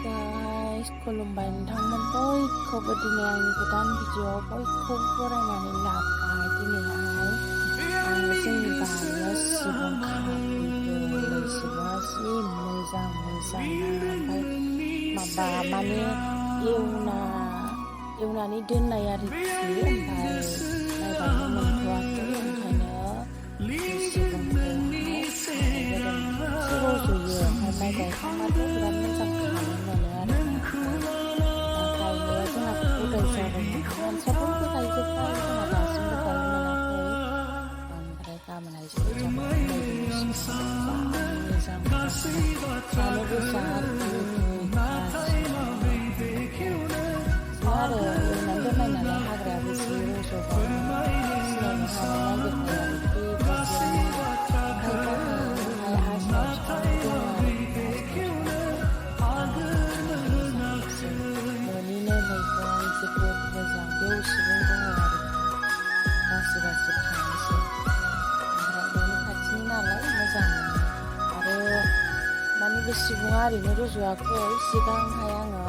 Guys खुलुमबाय नोंथांमोन बयखौबो दिनै आंनि गोदान भिडिअ'आव बयखौबो बरायनानै लाबाय। दिनैहाय आङो जोंनि बारियाव सिबुं खाफैदों। सिबुङा जि मोजां ओमफ्राय माबा माने एवनानै दोननाय आरोखि, ओमफ्राय नायबानो मोनथ'वाखै, ओंखायनो सिबुंखौहाय खानाय जादों। एसे रज'यो, ओमफ्य माइ गायखांबाथ' बिराद मोजां खानो मोनो आरो ना। गायनाया जोंना बुदाय जादोंमोन, मानसियाबो गायजोब्बाय, जोंहा दासिमबो गायनो मोनाखै। ओमफ्राय गाबोनहाय जागोन। जानो गोसा आरो एवनानै दोननाय नालाय हाग्रायाबो जि रज'बाय, सिनायनो हानो नागिरनाय आरोखि। ओमफ्राय गाहायावहाय आजनाय बिफां दं आरोखि। न'निनो मैगं जोबोद मोजां, बेयाव सिबुं दङ आरोखि। बासि खानोसै, ओमफ्राय न'नि खाथिनि नालाय मोजां मोनो। आरो माने बे सिबुङा ओरैनो रज'वाखै, सिगांहाय आङो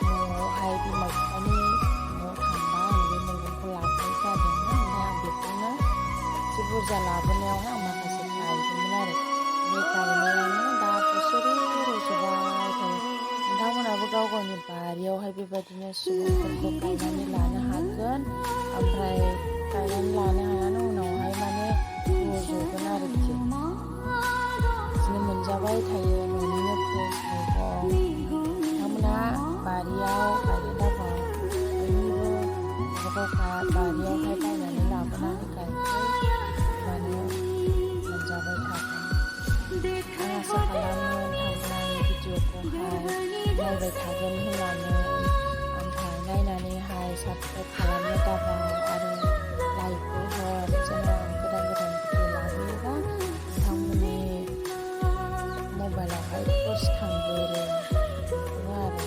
न'आवहाय बिमा बिफानि न'आव थांबा आं बे मैगंखौ लाबोनाय जादोंमोन। ओमफ्राय आं बेखौनो एसे बुरजा लाबोनायावहाय आं माखासे गायदोंमोन आरो। बे गायनायानो दा बोसोरै रज'बाय थायो। नोंथांमोनहाबो गाव गावनि बारियावहाय बेबायदिनो सिबुंफोरखौ गायनानै लानो हागोन। ओमफ्राय गायनानै लानो हानानै उनावहाय माने रज'गोन आरोखि। बिदिनो मोनजाबाय थायो न'निनो फ्रेस मैगं। नोंथांमोनहा बारियाव गायनो दाबाव बयनिबो गावबागाव बारियावहाय बायनानै लाबोनानै गायफै, होमबानो मोनजाबाय थागोन। आं आसा खालामो नोंथांमोना आंनि भिडिअ'खौहाय नायबाय थागोन होननानै। ओमफ्राय नायनानैहाय साबस्क्राइब खालामनो दाबाव आरो लाइकबो हर। जेन' आं गोदान भिडिअ' लाबोयोबा नोंथांमोननि मबाइलावहाय पस्ट थांगोरो। बेखौनो आरो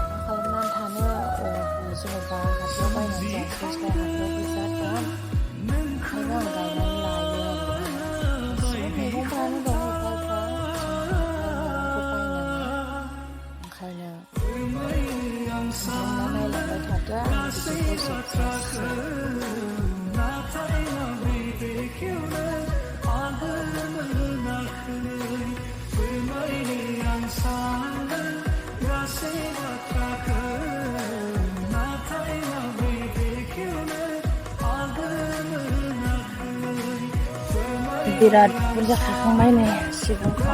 मा खालामनानै थानो, जेन'बा हाथायाव बायनानै जास्लायस्लाय हाथायाव फैसा दाम, ओंखायनो आं गायनानै लायो आरो। गासिबो मैगंफ्रानो दं एफा एफा, जों बांद्राय मैगंखौ बायनाङा। ओंखायनो नोंथांमोना नायलांबाय थादो आंनि भिडिअ'खौ जोबजासिम। बिराद बुरजा खाखांबाय नै सिबुंखौ।